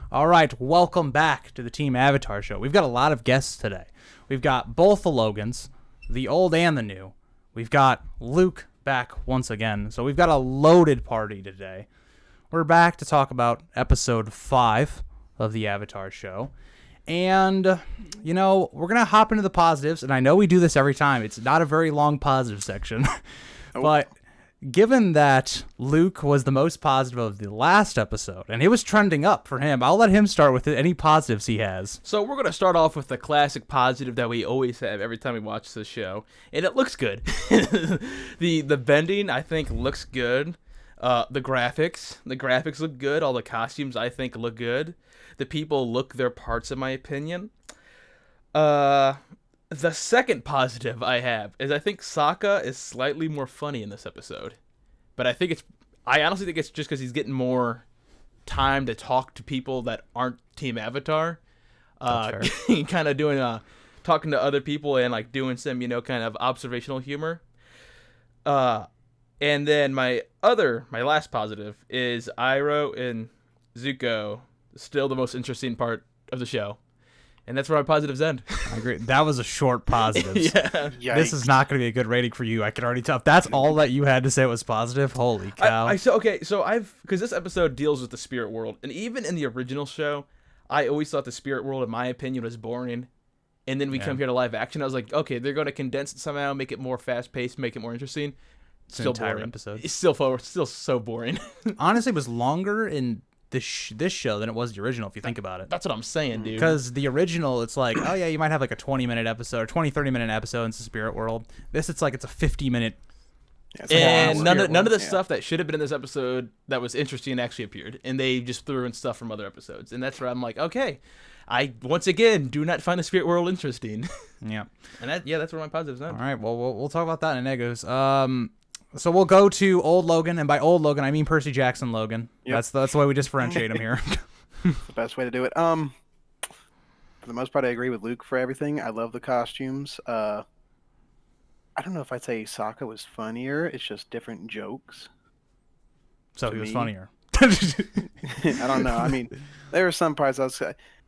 All right, welcome back to the Team Avatar Show. We've got a lot of guests today. We've got both the Logans, the old and the new. We've got Luke back once again. So we've got a loaded party today. We're back to talk about episode 5 of the Avatar Show. And, you know, we're going to hop into the positives. And I know we do this every time. It's not a very long positive section. But given that Luke was the most positive of the last episode, and it was trending up for him, I'll let him start with any positives he has. So we're going to start off with the classic positive that we always have every time we watch this show, and it looks good. The bending, I think, looks good. The graphics look good. All the costumes, I think, look good. The people look their parts, in my opinion. The second positive I have is I think Sokka is slightly more funny in this episode. But I honestly think it's just because he's getting more time to talk to people that aren't Team Avatar. Kind of doing, talking to other people and like doing some, kind of observational humor. And then my last positive is Iroh and Zuko, still the most interesting part of the show. And that's where my positives end. I agree. That was a short positive. Yeah. This is not going to be a good rating for you. I can already tell. If that's all that you had to say was positive, holy cow. Because this episode deals with the spirit world. And even in the original show, I always thought the spirit world, in my opinion, was boring. And then we come here to live action. I was like, okay, they're going to condense it somehow, make it more fast-paced, make it more interesting. Still boring. Episode. It's still so boring. Honestly, it was longer in this show than it was the original, if you think about it. That's what I'm saying, dude. Because the original, it's like, oh yeah, you might have like a 20-minute episode or 30-minute episode in the spirit world. This, it's like it's a 50-minute. And none of the stuff that should have been in this episode that was interesting actually appeared, and they just threw in stuff from other episodes, and that's where I'm like, okay, I once again do not find the spirit world interesting. Yeah, and that's where my positives are. All right, well we'll talk about that in a negos. So we'll go to old Logan, and by old Logan I mean Percy Jackson Logan. Yep. That's the way we differentiate him here. It's the best way to do it. For the most part, I agree with Luke for everything. I love the costumes. I don't know if I'd say Sokka was funnier. It's just different jokes. So he was funnier. I don't know. I mean, there were some parts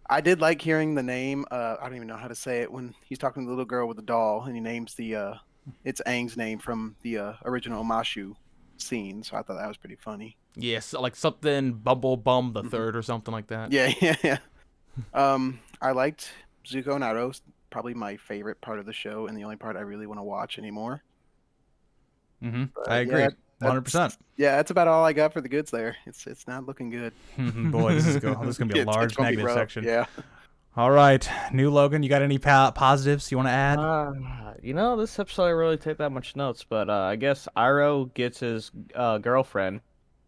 I did like hearing the name. I don't even know how to say it when he's talking to the little girl with the doll, and he names it's Aang's name from the original Mashu scene. So I thought that was pretty funny. Yes, like something Bumble Bum the Third or something like that. Yeah. I liked Zuko and Iroh. Probably my favorite part of the show, and the only part I really want to watch anymore. I agree, 100%. Yeah, that's about all I got for the goods there. It's not looking good. Boy, this is going to be a large negative section. Yeah. All right, new Logan, you got any positives you want to add? This episode I really take that much notes, but I guess Iroh gets his girlfriend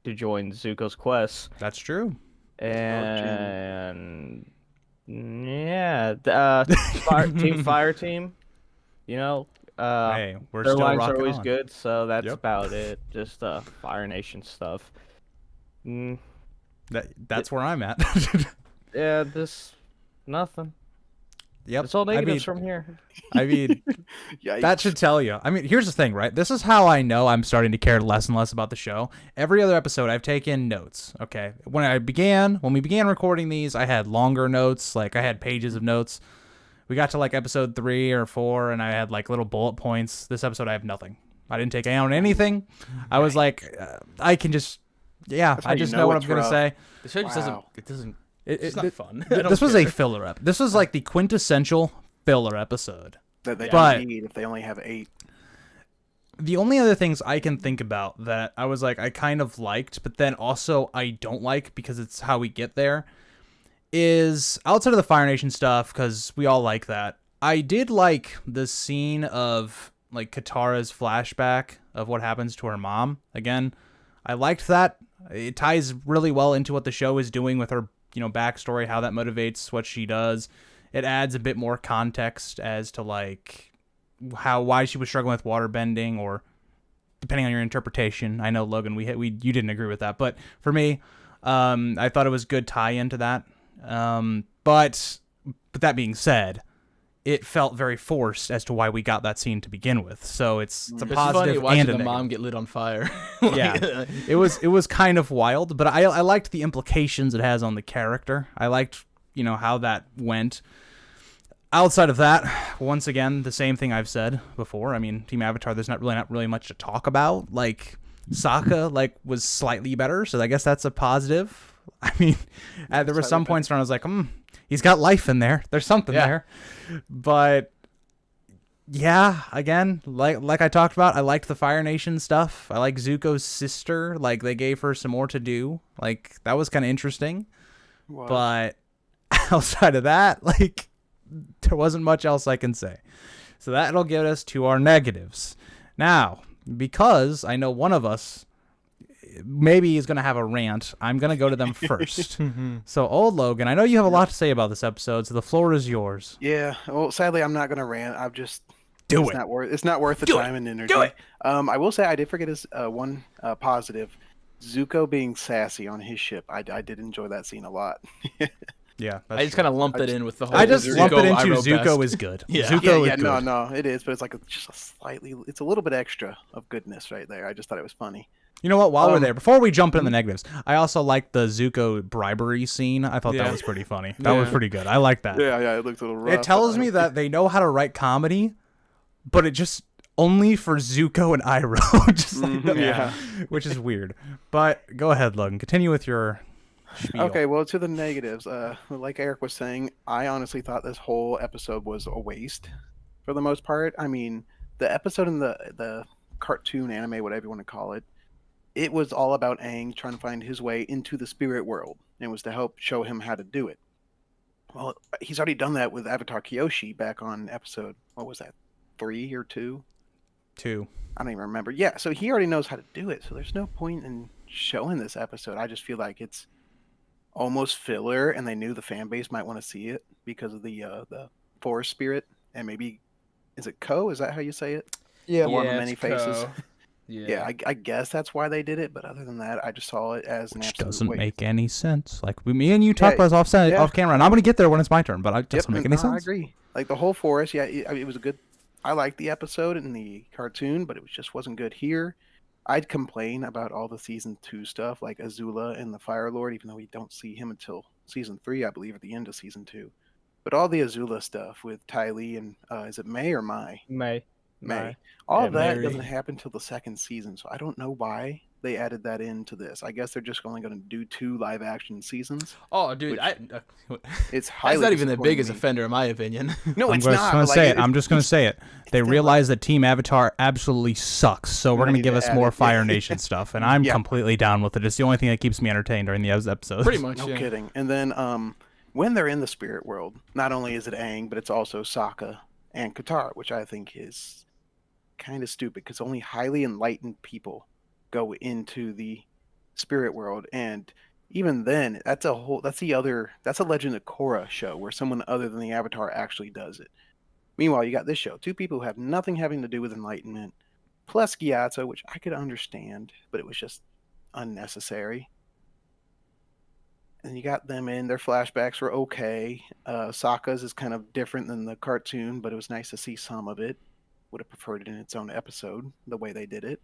to join Zuko's quest. That's true. And yeah, Team Fire Team. Hey, we're their still lines rocking are always on. good, so that's about it. Just Fire Nation stuff. That's where I'm at. Yeah, nothing. Yep. It's all negatives from here. I mean, that should tell you. I mean, here's the thing, right? This is how I know I'm starting to care less and less about the show. Every other episode, I've taken notes, okay? When we began recording these, I had longer notes. Like, I had pages of notes. We got to, like, episode 3 or 4, and I had, like, little bullet points. This episode, I have nothing. I didn't take down anything. I was like, I can just, I just know what I'm going to say. The show just doesn't. It's not fun. This was a filler up. This was like the quintessential filler episode. That they don't need if they only have 8. The only other things I can think about that I was like, I kind of liked, but then also I don't like because it's how we get there, is outside of the Fire Nation stuff, because we all like that. I did like the scene of like Katara's flashback of what happens to her mom. Again, I liked that. It ties really well into what the show is doing with her backstory, how that motivates what she does. It adds a bit more context as to like why she was struggling with water bending, or depending on your interpretation. I know, Logan, you didn't agree with that, but for me, I thought it was good tie into that. But that being said, it felt very forced as to why we got that scene to begin with. So it's a It's funny positive watching and a the negative. mom get lit on fire. Yeah, it was kind of wild, but I liked the implications it has on the character. I liked, how that went. Outside of that, once again, the same thing I've said before. I mean, Team Avatar, there's not really much to talk about. Like, Sokka, was slightly better, so I guess that's a positive. I mean, there were some points where I was like, he's got life in there. There's something there. But, yeah, again, like I talked about, I liked the Fire Nation stuff. I like Zuko's sister. Like, they gave her some more to do. Like, that was kind of interesting. Was. But outside of that, there wasn't much else I can say. So that'll get us to our negatives. Now, because I know one of us maybe is going to have a rant, I'm going to go to them first. So, old Logan, I know you have a lot to say about this episode, so the floor is yours. Yeah. Well, sadly, I'm not gonna rant. I've just Do it's it. not worth. It's not worth the Do it. time and energy. Do it. I will say I did forget his one positive. Zuko being sassy on his ship. I did enjoy that scene a lot. Yeah, I just kind of lumped it in with the whole. I just Zuko, lump it into I wrote Zuko best. is good. Yeah. Zuko is good. No, it is, but it's just a slightly. It's a little bit extra of goodness right there. I just thought it was funny. You know what? While we're there, before we jump into the negatives, I also liked the Zuko bribery scene. I thought that was pretty funny. That was pretty good. I like that. Yeah, it looks a little rough. It tells me that they know how to write comedy, but it just only for Zuko and Iroh, just like that, yeah. which is weird. But go ahead, Logan. Continue with your spiel. Okay, well, to the negatives, like Eric was saying, I honestly thought this whole episode was a waste for the most part. I mean, the episode in the cartoon anime, whatever you want to call it, it was all about Aang trying to find his way into the spirit world, and it was to help show him how to do it. Well, he's already done that with Avatar Kyoshi back on episode, what was that, 3 or 2? 2. I don't even remember. Yeah, so he already knows how to do it, so there's no point in showing this episode. I just feel like it's almost filler, and they knew the fan base might want to see it because of the forest spirit, and maybe, is it Ko? Is that how you say it? Yeah. The one with Yeah, many it's faces. Ko. Yeah, I guess that's why they did it, but other than that, I just saw it as an Which absolute doesn't waste. make any sense. Like, me and you talked Yeah, about this off camera, and I'm going to get there when it's my turn, but it doesn't make any no, I sense. agree. Like, the whole forest, yeah, it was a good... I liked the episode in the cartoon, but it just wasn't good here. I'd complain about all the Season 2 stuff, like Azula and the Fire Lord, even though we don't see him until Season 3, I believe, at the end of Season 2. But all the Azula stuff with Ty Lee and, is it May or Mai? May. All Yeah, of that Mary. doesn't happen till the second season, so I don't know why they added that into this. I guess they're just only going to do 2 live-action seasons. Oh, dude, It's that's highly not even the disappointing biggest to me. offender, in my opinion. No, I'm it's just not. going but, to say like, it. I'm just going to say it. They not realize that Team Avatar absolutely sucks, so we're They going to need give to us add more it, Fire yeah. Nation stuff, and I'm Yeah. completely down with it. It's the only thing that keeps me entertained during the episodes. Pretty much. No yeah. kidding. And then when they're in the spirit world, not only is it Aang, but it's also Sokka and Katara, which I think is kind of stupid because only highly enlightened people go into the spirit world, and even then, that's a Legend of Korra show where someone other than the Avatar actually does it. Meanwhile, you got this show, 2 people who have nothing having to do with enlightenment, plus Gyatso, which I could understand, but it was just unnecessary. And you got them in. Their flashbacks were okay. Sokka's is kind of different than the cartoon, but it was nice to see some of it. Would have preferred it in its own episode, the way they did it.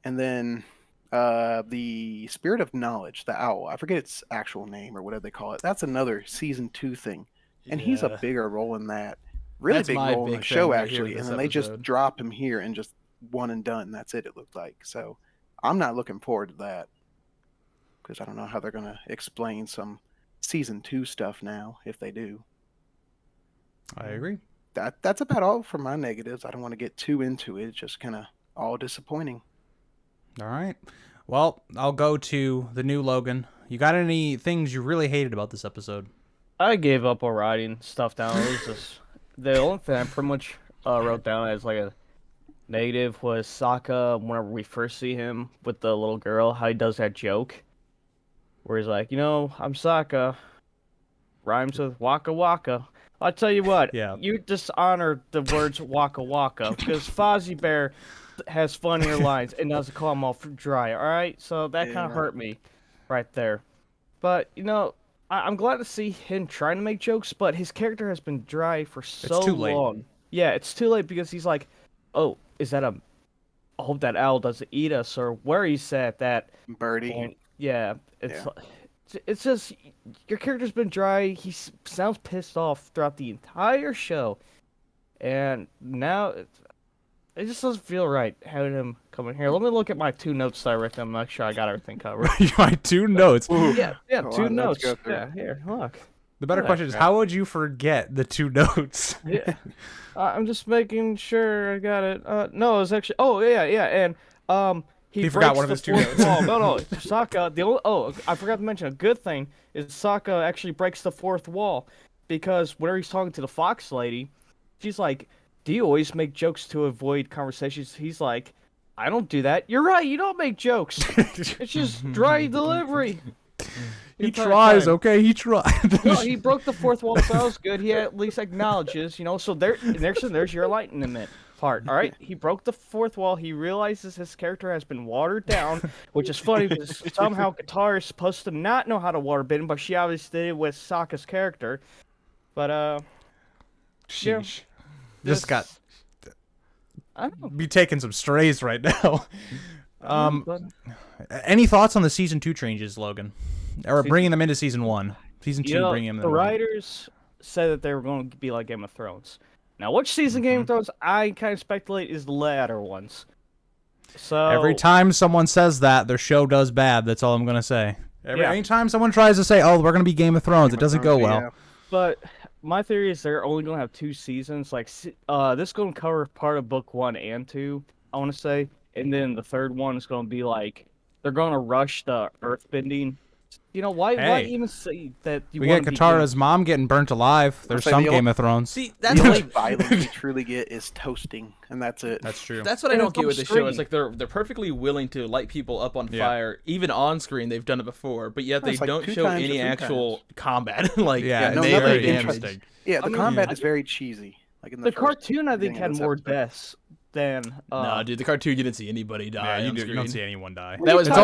And then the Spirit of Knowledge, the owl. I forget its actual name or whatever they call it. That's another season 2 thing, and he's a Yeah. bigger role in that. Really That's big my role in big the thing show right here actually, with and this then they just episode. drop him here and just one and done. That's it. It looked like. So I'm not looking forward to that because I don't know how they're gonna explain some season 2 stuff now if they do. I agree. That's about all for my negatives. I don't want to get too into it. It's just kind of all disappointing. All right. Well, I'll go to the new Logan. You got any things you really hated about this episode? I gave up on writing stuff down. It was just the only thing I pretty much wrote down as like a negative was Sokka whenever we first see him with the little girl, how he does that joke where he's like, I'm Sokka, rhymes with Waka Waka. I'll tell you what, Yeah. you dishonor the words Waka Waka because Fozzie Bear has funnier lines and doesn't call him off dry, alright? So that kind of Yeah. hurt me right there. But, I I'm glad to see him trying to make jokes, but his character has been dry for so too late. long. Yeah, it's too late because he's like, oh, is that a? I hope that owl doesn't eat us, or where he's at that Birdie. point. Yeah, Yeah. it's just your character's been dry. Sounds pissed off throughout the entire show, and now it just doesn't feel right having him come in here. Let me look at my 2 notes that I wrote down. Make sure I got everything covered. My 2 notes. Yeah, Go two on, let's notes. go through. Yeah, here, look. The better Yeah, question is, crap. how would you forget the 2 notes? Yeah, I'm just making sure I got it. No, it was actually. Oh yeah, yeah, and he forgot breaks one of the his 2 fourth notes. wall. No, Sokka. The only. Oh, I forgot to mention a good thing is Sokka actually breaks the fourth wall because whenever he's talking to the fox lady, she's like, "Do you always make jokes to avoid conversations?" He's like, "I don't do that." You're right. You don't make jokes. It's just dry delivery. He Entire tries, time. okay? He tries. No, he broke the fourth wall, so that was good. He at least acknowledges, So there's your enlightenment part. All right, he broke the fourth wall. He realizes his character has been watered down, which is funny because somehow Katara is supposed to not know how to waterbend, but she obviously did it with Sokka's character. But Sheesh. this- Just got I don't know. be taking some strays right now. But Any thoughts on the season 2 changes, Logan? Or Season- bringing them into season 1? Season 2, bringing them the in. writers said that they were going to be like Game of Thrones. Now, which season Game of Thrones I kind of speculate is the latter ones. So Every time someone says that, their show does bad. That's all I'm gonna say. Yeah. Anytime someone tries to say, "Oh, we're gonna be Game of Thrones," it doesn't go well. Yeah. But my theory is they're only going to have 2 seasons. Like, this is going to cover part of book 1 and 2, I want to say. And then the third one is going to be like, they're going to rush the earthbending. Why Hey. even say that you We want get to be Katara's mom getting burnt alive. There's say some the Game old- of Thrones. See, The that's only like violence we truly get is toasting, and that's it. That's true. that's what I And don't it's get on with the show. screen. It's like they're perfectly willing to light people up on Yeah. fire, even on screen. They've done it before, but yet they It's like don't 2 show times or any 3 actual times. combat. Like Yeah, no, it's nothing very interesting. interesting. Yeah, the I mean, combat I- is very cheesy. Like in The first cartoon, I think, beginning had of this more episode. deaths than. no, dude, the cartoon you didn't see anybody die. Yeah, on you don't screen. see anyone die. That was It's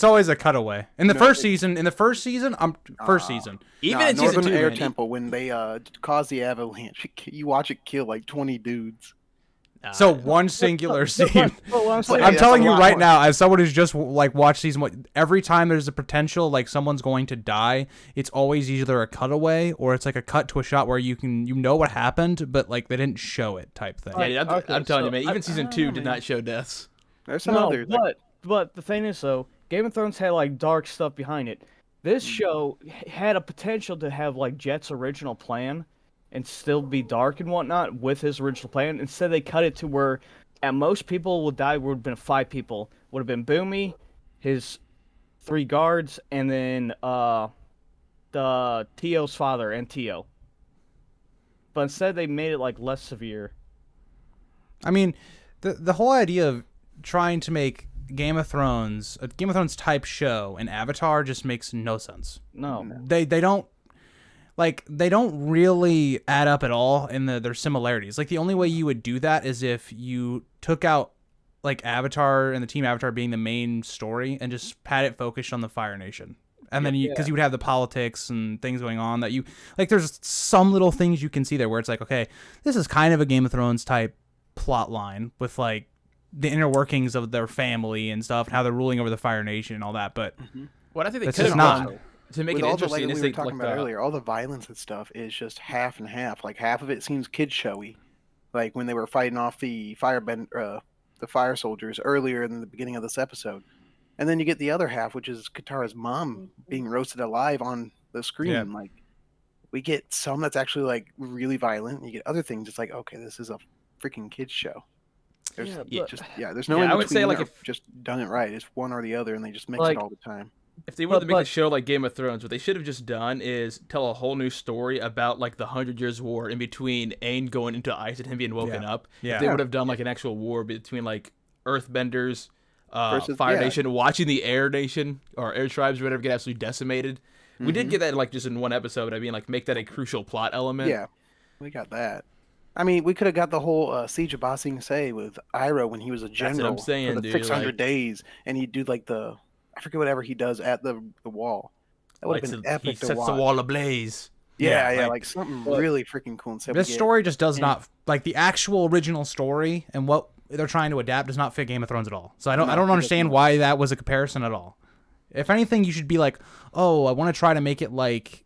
my- always a cutaway. In the No, first it- season, first season. Even Nah, in season Northern 2, Air man, Temple when they cause the avalanche, you watch it kill like 20 dudes. So one singular scene. But what I'm saying, I'm that's telling a you lot right more. now, as someone who's just like watched season 1, every time there's a potential like someone's going to die, it's always either a cutaway or it's like a cut to a shot where you know what happened, but like they didn't show it type thing. yeah, dude, Okay, I'm telling so you, man. Even I season don't 2 know, did man. not show deaths. There's some No, others. Like, but the thing is, though, Game of Thrones had like dark stuff behind it. This show had a potential to have like Jet's original plan and still be dark and whatnot with his original plan. Instead, they cut it to where at most people would die would have been 5 people. Would have been Boomy, his 3 guards, and then the Tio's father and Tio. But instead, they made it like less severe. I mean, the whole idea of trying to make Game of Thrones a Game of Thrones type show and Avatar just makes no sense. No. They don't really add up at all in their similarities. Like the only way you would do that is if you took out like Avatar and the Team Avatar being the main story and just had it focused on the Fire Nation. And then because you would have the politics and things going on that you like there's some little things you can see there where it's like, okay, this is kind of a Game of Thrones type plot line with like the inner workings of their family and stuff and how they're ruling over the Fire Nation and all that, but What I think they That's could have just not. done to make with it all the interesting like is we they were talking like about earlier, all the violence and stuff is just half and half. Like half of it seems kid showy, like when they were fighting off the the fire soldiers earlier in the beginning of this episode, and then you get the other half, which is Katara's mom being roasted alive on the screen. Yeah. Like we get some that's actually like really violent, and you get other things. It's like, okay, this is a freaking kids show. There's Yeah, there's no Yeah, in I would say, between. like, They're if- just done it right. It's one or the other, and they just mix Like- it all the time. if they wanted to make a but- show like Game of Thrones, what they should have just done is tell a whole new story about like the 100 Years' War in between Aang going into ice and him being woken Yeah. up. Yeah. If they Yeah. would have done like an actual war between like Earthbenders, Versus- Fire yeah. Nation, watching the Air Nation or Air Tribes or whatever get absolutely decimated. We did get that like just in one episode. I mean, like make that a crucial plot element. Yeah, we got that. I mean, we could have got the whole Siege of Ba Sing Se with Iroh when he was a what general I'm saying, for the dude, 600 like- days, and he'd do like I forget whatever he does at the wall. That would have Lights been he epic to sets the watch. wall ablaze. Yeah, like, like something But- really freaking cool. Instead we this get. story just does and- not like the actual original story and what they're trying to adapt does not fit Game of Thrones at all. So I No, don't it does understand not. why that was a comparison at all. If anything, you should be like, oh, I want to try to make it like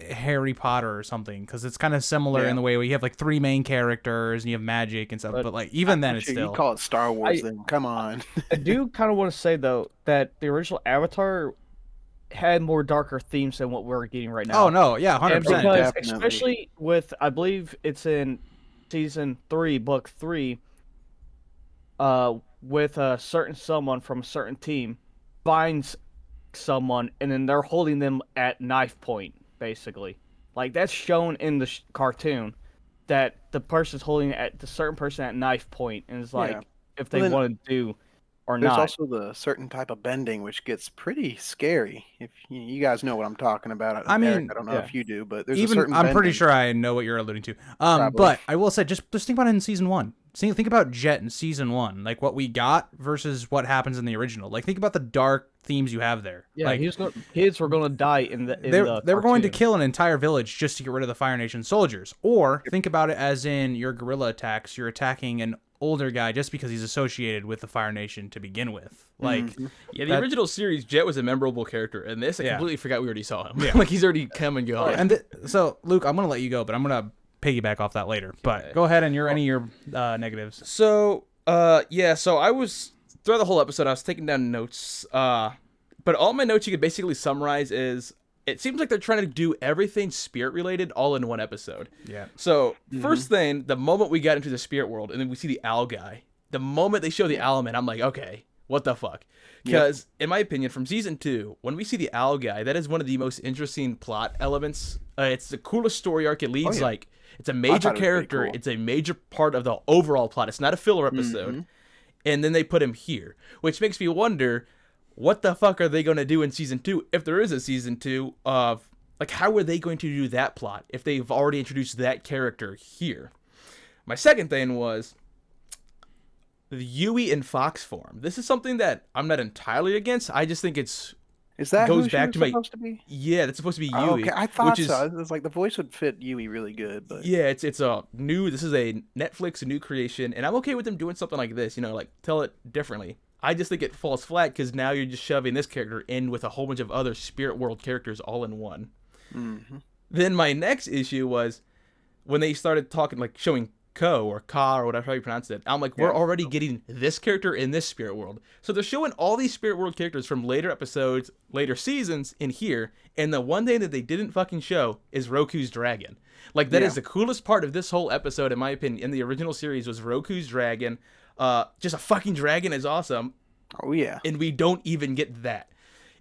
Harry Potter or something, because it's kind of similar Yeah. in the way where you have like 3 main characters and you have magic and stuff. But But like even then, it's Sure, still you call it Star Wars, I- then come on. I do kind of want to say though that the original Avatar had more darker themes than what we're getting right now. oh no, yeah, 100%. And because Definitely. especially with, I believe it's in season 3, book 3, with a certain someone from a certain team finds someone and then they're holding them at knife point, basically. Like that's shown in the cartoon that the person's holding at the certain person at knife point, and it's like Yeah. if they Well, then want to do or There's not. also the certain type of bending which gets pretty scary. If you guys know what I'm talking about. I Eric, mean, I don't know yeah. if you do, but there's a Even certain I'm pretty bending. sure I know what you're alluding to. Probably. But I will say, just think about it in season 1. Think about Jet in season 1, like what we got versus what happens in the original. Like think about the dark themes you have there. Yeah, like kids were going to die in the. they were going to cartoon. kill an entire village just to get rid of the Fire Nation soldiers. Or think about it as in your guerrilla attacks. You're attacking an older guy just because he's associated with the Fire Nation to begin with. Like Yeah, the That- original series, Jet was a memorable character, and this I Yeah. completely forgot we already saw him. Yeah. Like he's already come and gone. and so Luke, I'm gonna let you go, but I'm gonna piggyback off that later. But go ahead and any of your negatives. So, so I was throughout the whole episode, I was taking down notes. But all my notes you could basically summarize is it seems like they're trying to do everything spirit related all in one episode. Yeah. So first thing, the moment we got into the spirit world, and then we see the owl guy. The moment they show the owl man, I'm like, okay, what the fuck? Because in my opinion, from season 2, when we see the owl guy, that is one of the most interesting plot elements. It's the coolest story arc. It leads yeah. like it's a thought major it was pretty character. cool. It's a major part of the overall plot. It's not a filler episode. And then they put him here, which makes me wonder, what the fuck are they going to do in season 2 if there is a season 2 of like how are they going to do that plot if they've already introduced that character here? My second thing was the Yui in Fox form. This is something that I'm not entirely against. I just think it's Is that goes who she back was to my- supposed to be? yeah, that's supposed to be Yui. Oh, okay, I thought which is, so. It was like the voice would fit Yui really good, but Yeah, it's a new. This is a Netflix a new creation, and I'm okay with them doing something like this. You know, like tell it differently. I just think it falls flat because now you're just shoving this character in with a whole bunch of other spirit world characters all in one. Then my next issue was when they started talking, like showing Ko or Ka or whatever how you pronounce it. I'm like, we're already getting this character in this spirit world. So they're showing all these spirit world characters from later episodes, later seasons in here. And the one thing that they didn't fucking show is Roku's dragon. Like that is the coolest part of this whole episode, in my opinion. In the original series was Roku's dragon. Just a fucking dragon is awesome. oh yeah, And we don't even get that.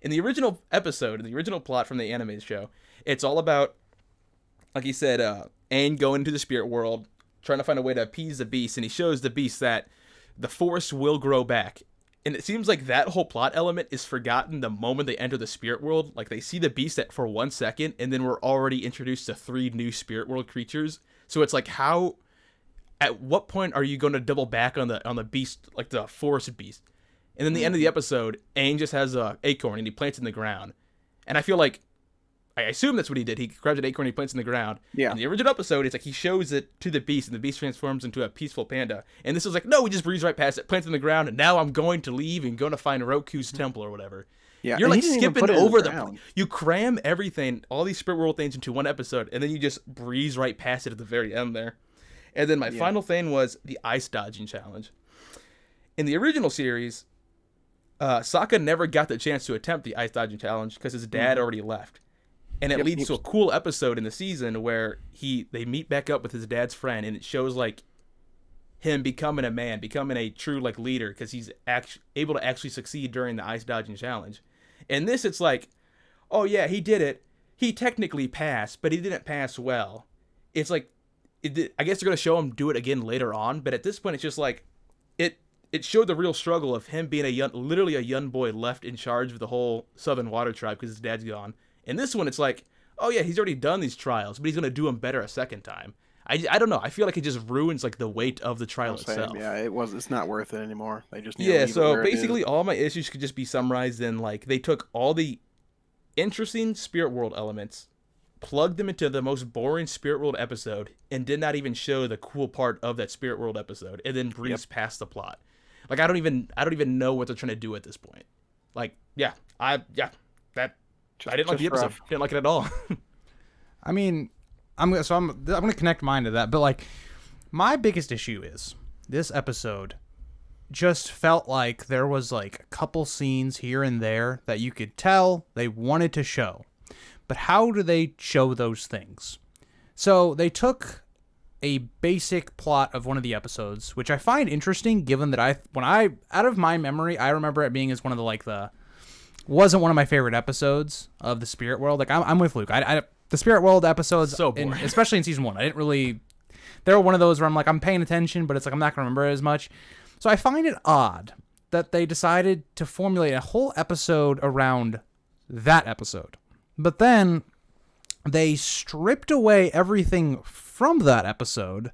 In the original episode, in the original plot from the animated show, it's all about, like he said, Aang going into the spirit world, trying to find a way to appease the beast, and he shows the beast that the forest will grow back. And it seems like that whole plot element is forgotten the moment they enter the spirit world. Like they see the beast for 1 second, and then we're already introduced to 3 new spirit world creatures. So it's like how, at what point are you going to double back on the beast, like the forest beast? And then the end of the episode, Aang just has a acorn and he plants it in the ground. And I feel like, I assume that's what he did. He grabs an acorn and he plants it in the ground. Yeah. In the original episode, it's like he shows it to the beast and the beast transforms into a peaceful panda. And this is like, no, we just breeze right past it, plants it in the ground, and now I'm going to leave and going to find Roku's temple or whatever. yeah. You're and he like didn't even skipping put it in over ground. you cram everything, all these spirit world things into one episode, and then you just breeze right past it at the very end there. And then my final thing was the ice dodging challenge. In the original series, Sokka never got the chance to attempt the ice dodging challenge because his dad already left. And it leads to a cool episode in the season where they meet back up with his dad's friend, and it shows like him becoming a man, becoming a true like leader because he's able to actually succeed during the ice dodging challenge. In this, it's like, oh yeah, he did it. He technically passed, but he didn't pass well. It's like, I guess they're gonna show him do it again later on, but at this point, it's just like, it showed the real struggle of him being literally a young boy left in charge of the whole Southern Water Tribe because his dad's gone. In this one, it's like, oh yeah, he's already done these trials, but he's gonna do them better a second time. I don't know. I feel like it just ruins like the weight of the trial Same, itself. yeah, it's not worth it anymore. They just need to Yeah, leave it so where it is. basically all my issues could just be summarized in like they took all the interesting spirit world elements, plugged them into the most boring spirit world episode, and did not even show the cool part of that spirit world episode, and then breezed past the plot. Like I don't even know what they're trying to do at this point. Like I didn't like the episode. rough. Didn't like it at all. I mean, I'm gonna connect mine to that, but like my biggest issue is this episode just felt like there was like a couple scenes here and there that you could tell they wanted to show. But how do they show those things? So they took a basic plot of one of the episodes, which I find interesting given that out of my memory, I remember it being as one of the wasn't one of my favorite episodes of the Spirit World. Like I'm with Luke. The Spirit World episodes, So boring. especially in season 1, I didn't really. They were one of those where I'm like, I'm paying attention, but it's like I'm not gonna remember it as much. So I find it odd that they decided to formulate a whole episode around that episode. But then they stripped away everything from that episode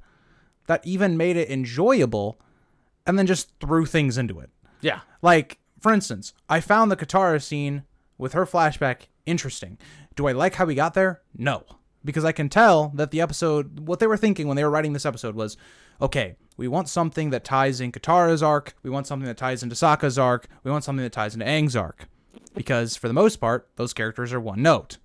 that even made it enjoyable and then just threw things into it. Yeah. Like, for instance, I found the Katara scene with her flashback interesting. Do I like how we got there? No. Because I can tell that the episode, what they were thinking when they were writing this episode was, okay, we want something that ties in Katara's arc, we want something that ties into Sokka's arc, we want something that ties into Aang's arc. Because for the most part, those characters are one note.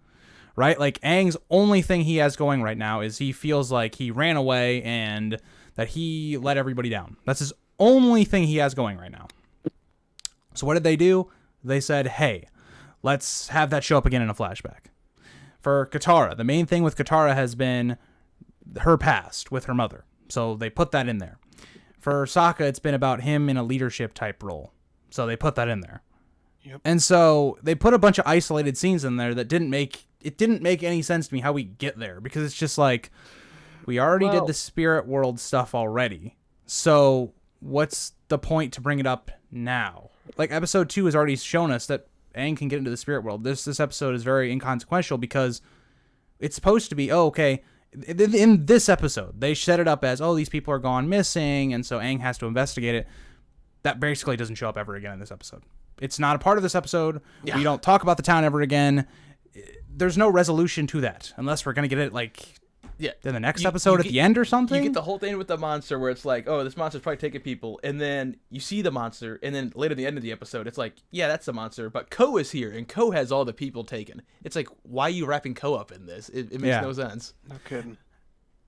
Right? Like, Aang's only thing he has going right now is he feels like he ran away and that he let everybody down. That's his only thing he has going right now. So what did they do? They said, hey, let's have that show up again in a flashback. For Katara, the main thing with Katara has been her past with her mother. So they put that in there. For Sokka, it's been about him in a leadership type role. So they put that in there. Yep. And so they put a bunch of isolated scenes in there that didn't make any sense to me how we get there, because it's just like we already did the spirit world stuff already. So what's the point to bring it up now? Like episode 2 has already shown us that Aang can get into the spirit world. This episode is very inconsequential because it's supposed to be, in this episode, they set it up as, these people are gone missing, and so Aang has to investigate it. That basically doesn't show up ever again in this episode. It's not a part of this episode. Yeah. We don't talk about the town ever again. There's no resolution to that, unless we're going to get it, in the next episode at the end or something. You get the whole thing with the monster where it's like, this monster's probably taking people, and then you see the monster, and then later at the end of the episode, it's like, yeah, that's the monster, but Ko is here, and Ko has all the people taken. It's like, why are you wrapping Ko up in this? It makes no sense. No kidding.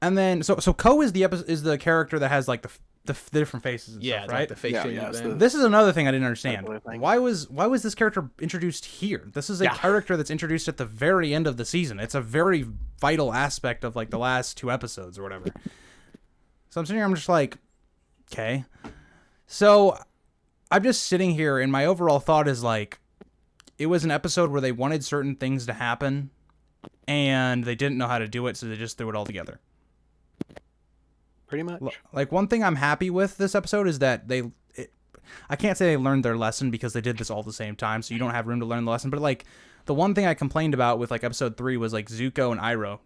And then, so Ko is the character that has, like, the different faces and stuff, right? Like the face changing thing. This is another thing I didn't understand. Why was this character introduced here? This is a character that's introduced at the very end of the season. It's a very vital aspect of like the last 2 episodes or whatever. So I'm sitting here, I'm just like, okay. So I'm just sitting here and my overall thought is like, it was an episode where they wanted certain things to happen and they didn't know how to do it, so they just threw it all together. Pretty much. Like, one thing I'm happy with this episode is that I can't say they learned their lesson because they did this all at the same time, so you don't have room to learn the lesson. But, like, the one thing I complained about with, like, episode 3 was, like, Zuko and Iroh.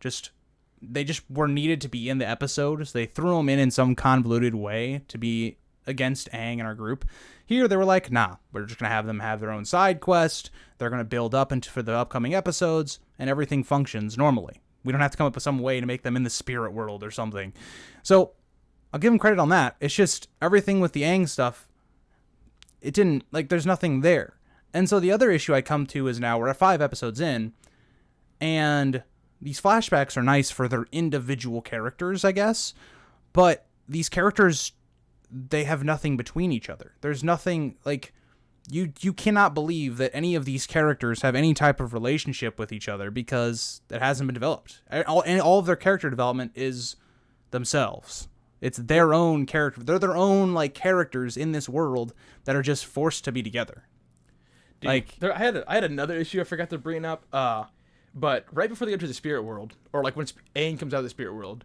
They just were needed to be in the episode, so they threw them in some convoluted way to be against Aang and our group. Here, they were like, nah, we're just going to have them have their own side quest. They're going to build up for the upcoming episodes, and everything functions normally. We don't have to come up with some way to make them in the spirit world or something. So, I'll give them credit on that. It's just everything with the Aang stuff, it didn't, like, there's nothing there. And so the other issue I come to is now we're 5 episodes in, and these flashbacks are nice for their individual characters, I guess, but these characters, they have nothing between each other. There's nothing, like, you cannot believe that any of these characters have any type of relationship with each other because it hasn't been developed. And all of their character development is themselves. It's their own character. They're their own, like, characters in this world that are just forced to be together. Dude, like, I had another issue I forgot to bring up. But right before they go to the spirit world, or like when Aang comes out of the spirit world,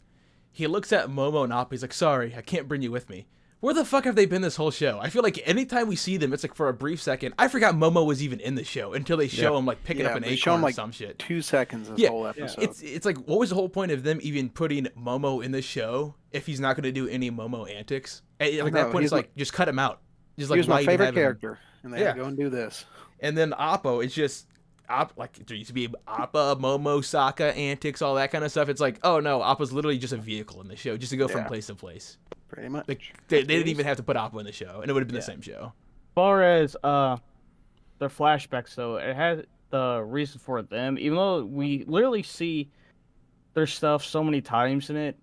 he looks at Momo and Appa. He's like, "Sorry, I can't bring you with me." Where the fuck have they been this whole show? I feel like anytime we see them, it's like for a brief second. I forgot Momo was even in the show until they show him like picking up an acorn or some shit. 2 seconds this whole episode. It's like, what was the whole point of them even putting Momo in the show if he's not going to do any Momo antics? At that point, it's like, just cut him out. Just like, he was my favorite character, and they had to go and do this. And then Appo, it's just, like there used to be Appa, Momo, Sokka antics, all that kind of stuff. It's like, oh no, Appa's literally just a vehicle in the show, just to go from Yeah. place to place. Pretty much. Like they didn't even have to put Appa in the show, and it would have been the Yeah. same show. As far as their flashbacks, though, it had the reason for them. Even though we literally see their stuff so many times in it,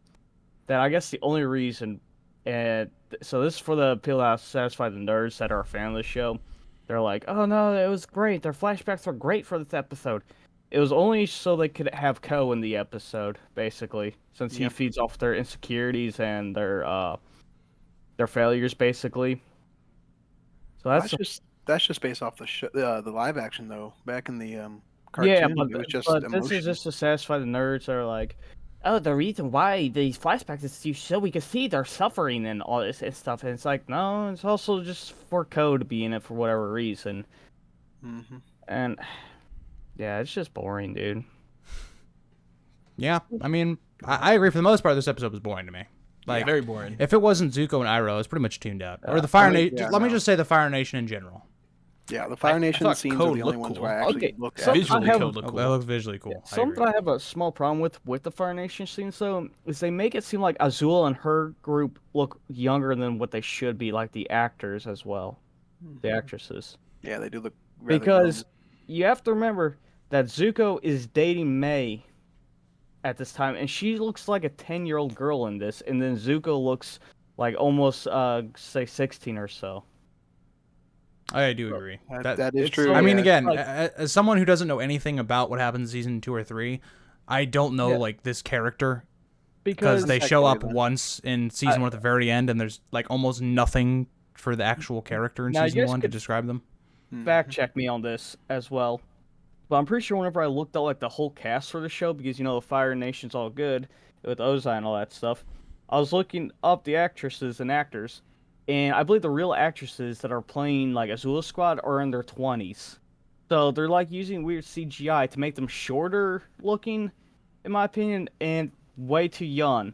that I guess the only reason, and so this is for the people that satisfy the nerds that are a fan of the show. They're like, oh no, it was great. Their flashbacks were great for this episode. It was only so they could have Ko in the episode, basically, since he Yep. feeds off their insecurities and their failures, basically. So That's just based off the live action though. Back in the cartoon, yeah, it was just but emotion. this is just to satisfy the nerds that are like, oh, the reason why these flashbacks is so we can see their suffering and all this and stuff. And it's like, no, it's also just for Ko to be in it for whatever reason. Hmm. And yeah, it's just boring, dude. Yeah, I mean, I agree. For the most part, this episode was boring to me. Like, Very boring. if it wasn't Zuko and Iroh, I was pretty much tuned out. Or the I Fire mean, Nation. yeah, Let me no. just say the Fire Nation in general. Yeah, the Fire I Nation thought scenes Code are the only looked ones cool. where I actually Okay, looked so at. Visually, I have- Code looked Oh, cool. that looks visually cool. I Something agree. I have a small problem with the Fire Nation scenes, though, is they make it seem like Azula and her group look younger than what they should be, like the actors as well, the Mhm. actresses. Yeah, they do look rather Because you have to remember that Zuko is dating May at this time, and she looks like a 10-year-old girl in this, and then Zuko looks like almost, say, 16 or so. I do agree. young. That- That is it's true. so- I mean, yeah. again, like- as someone who doesn't know anything about what happens in season 2 or 3, I don't know Yeah. like this character Because because they Exactly show up then. once in season 1 at the very end, and there's like almost nothing for the actual character in Now, you season guys 1 to could- describe them. Mhm. fact check me on this as well. But I'm pretty sure whenever I looked at like the whole cast for the show, because you know the Fire Nation's all good with Ozai and all that stuff, I was looking up the actresses and actors, and I believe the real actresses that are playing like Azula Squad are in their 20s. So they're like using weird CGI to make them shorter looking, in my opinion, and way too young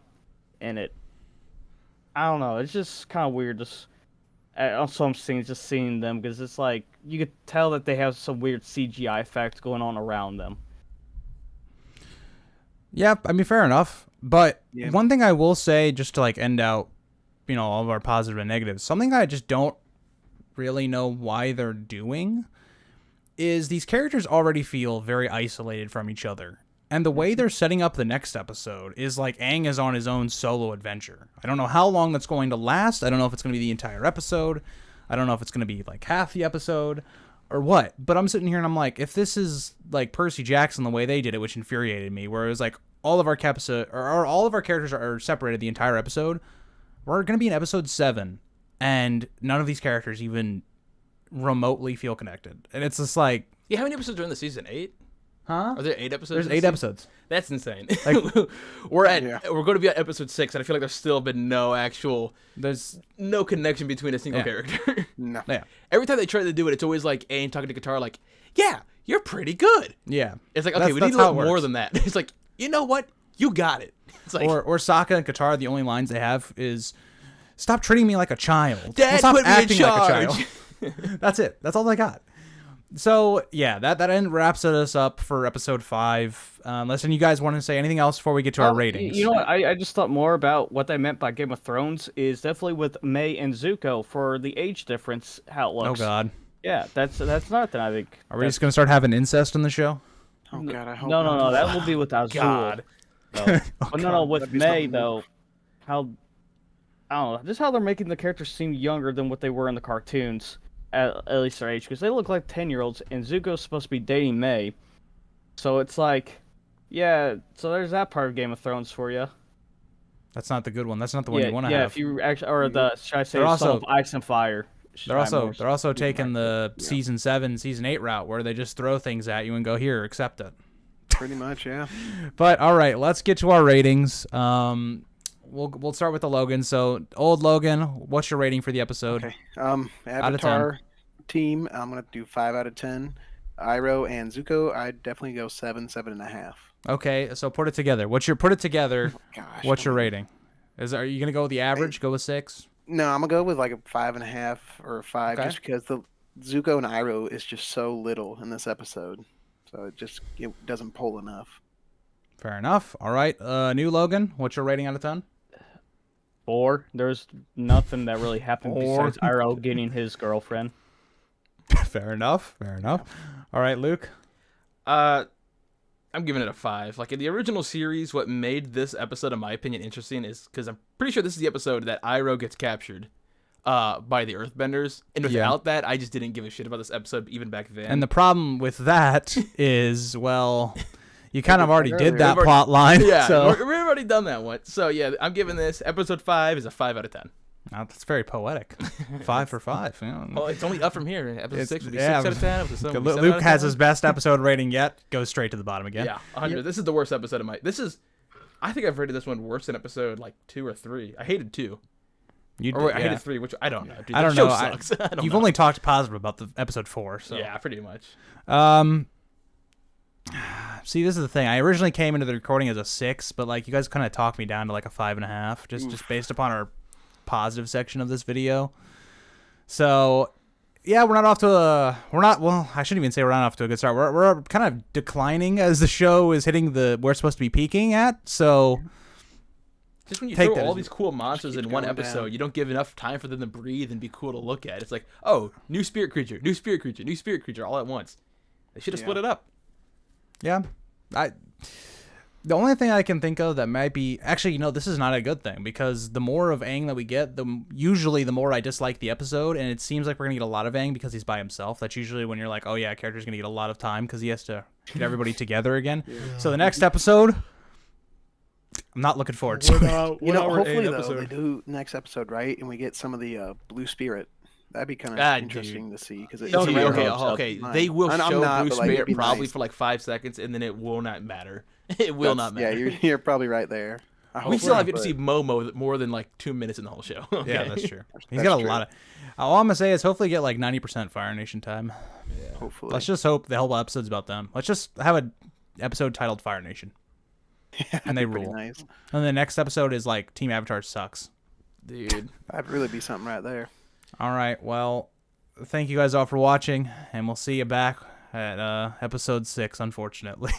in it. I don't know. It's just kind of weird. Just on some scenes, just seeing them because it's like you could tell that they have some weird CGI effects going on around them. Yeah, I mean, fair enough. But Yeah. one thing I will say, just to like end out, all of our positive and negatives, something I just don't really know why they're doing is these characters already feel very isolated from each other. And the way they're setting up the next episode is like Aang is on his own solo adventure. I don't know how long that's going to last. I don't know if it's going to be the entire episode. I don't know if it's going to be like half the episode or what. But I'm sitting here and I'm like, if this is like Percy Jackson the way they did it, which infuriated me, where it was like all of our all of our characters are separated the entire episode, we're going to be in episode 7 and none of these characters even remotely feel connected. And it's just like, Yeah, how many episodes are in the season? 8? huh? Are there 8 episodes? There's in the 8 season? episodes. That's insane. Like- Yeah. We're going to be at episode 6, and I feel like there's still been There's no connection between a single Yeah. character. No. yeah. Every time they try to do it, it's always like Aang talking to Guitar, like, "Yeah, you're pretty good." Yeah. It's like, okay, we That's need a how little it more works. than that. It's like, you know what? You got it. It's like, Or Sokka and Katara, the only lines they have is, "Stop treating me like a child. Dad Stop put me in acting like a charge." child." That's it. That's all they got. So yeah, that end wraps us up for episode 5. Unless you guys want to say anything else before we get to our ratings. You know what? I just thought more about what they meant by Game of Thrones is definitely with May and Zuko for the age difference, how it Oh looks. God, Yeah, that's not that I think. are we just gonna start having incest in the show? Oh God, I hope No, not. that will be with Azula. God. though. But no, with That'd be May something. though, how I don't know, just how they're making the characters seem younger than what they were in the cartoons, at least their age, because they look like 10-year-olds, and Zuko's supposed to be dating May, so it's like, yeah. So there's that part of Game of Thrones for you. That's not the good one. That's not the one Yeah, you want to yeah. have. If you actually, or the should I say, They're Song also- of Ice and Fire. should They're I also more- taking the Yeah. season 7, season 8 route where they just throw things at you and go, here, accept it. Pretty much, yeah. But all right, let's get to our ratings. We'll start with the Logan. So, old Logan, what's your rating for the episode? Okay. of 10. Avatar team, I'm gonna do 5 out of 10. Iroh and Zuko, I'd definitely go 7, 7.5. Okay, so put it together. Put it together? Gosh. What's your I mean, rating? Are you gonna go with the average? Go with 6? No, I'm gonna go with like a 5.5 or a 5, Okay. just because the Zuko and Iroh is just so little in this episode. so it doesn't pull enough. Fair enough. All right. New Logan, what's your rating out of 10? 4. There's nothing that really happened 4. besides Iroh getting his girlfriend. Fair enough. Fair enough. All right, Luke. I'm giving it a 5. Like in the original series, what made this episode, in my opinion, interesting is because I'm pretty sure this is the episode that Iroh gets captured by the Earthbenders, and without that, I just didn't give a shit about this episode even back then. And the problem with that is, well, you kind of already did that We've plot line. yeah, So we've already done that one. So yeah, I'm giving this episode 5 is a 5 out of 10. now, that's very poetic. 5 for 5. You know. Well, it's only up from here. Episode 6 would be yeah, 6 out of 10. Episode 7 would be 7 out Luke of has 10. his best episode rating yet. Goes straight to the bottom again. Yeah, 100. This is the worst episode of my. I think I've rated this one worse than episode like 2 or 3. I hated 2. You Or wait, I yeah. hated 3, which I don't know. Dude, I don't that show know. Sucks. I don't You've know. only talked positive about the episode 4. So Yeah, pretty much. See, this is the thing. I originally came into the recording as a 6, but like you guys kind of talked me down to like a 5.5, just based upon our positive section of this video. So, yeah, we're not off to a. We're not. Well, I shouldn't even say we're not off to a good start. We're kind of declining as the show is hitting the we're supposed to be peaking at. So. Just when you Take throw that all as- these cool monsters keep in one going episode, down. you don't give enough time for them to breathe and be cool to look at. It's like, oh, new spirit creature, new spirit creature, new spirit creature, all at once. They should have split it up. Yeah, the only thing I can think of that might be actually, this is not a good thing because the more of Aang that we get, usually the more I dislike the episode, and it seems like we're gonna get a lot of Aang because he's by himself. That's usually when you're like, oh yeah, a character's gonna get a lot of time because he has to get everybody together again. So the next episode, I'm not looking forward to it. Hopefully though they do next episode right, and we get some of the blue spirit. That'd be kind of interesting to see because it's Don't get Okay, your hopes up. okay. They will I'm show not, Blue but, like, it'd Spirit be probably nice. for like 5 seconds, and then it will not matter. It will not matter. Yeah, you're probably right there. I hope We still not, have yet to but- see Momo more than like 2 minutes in the whole show. Okay? Yeah, that's true. He's That's got a true. lot of. All I'm gonna say is hopefully get like 90% Fire Nation time. Hopefully. Let's just hope the whole episode's about them. Let's just have an episode titled Fire Nation, and they Pretty rule. nice. And the next episode is like Team Avatar sucks. Dude. That'd really be something right there. All right, well, thank you guys all for watching, and we'll see you back at episode 6, unfortunately.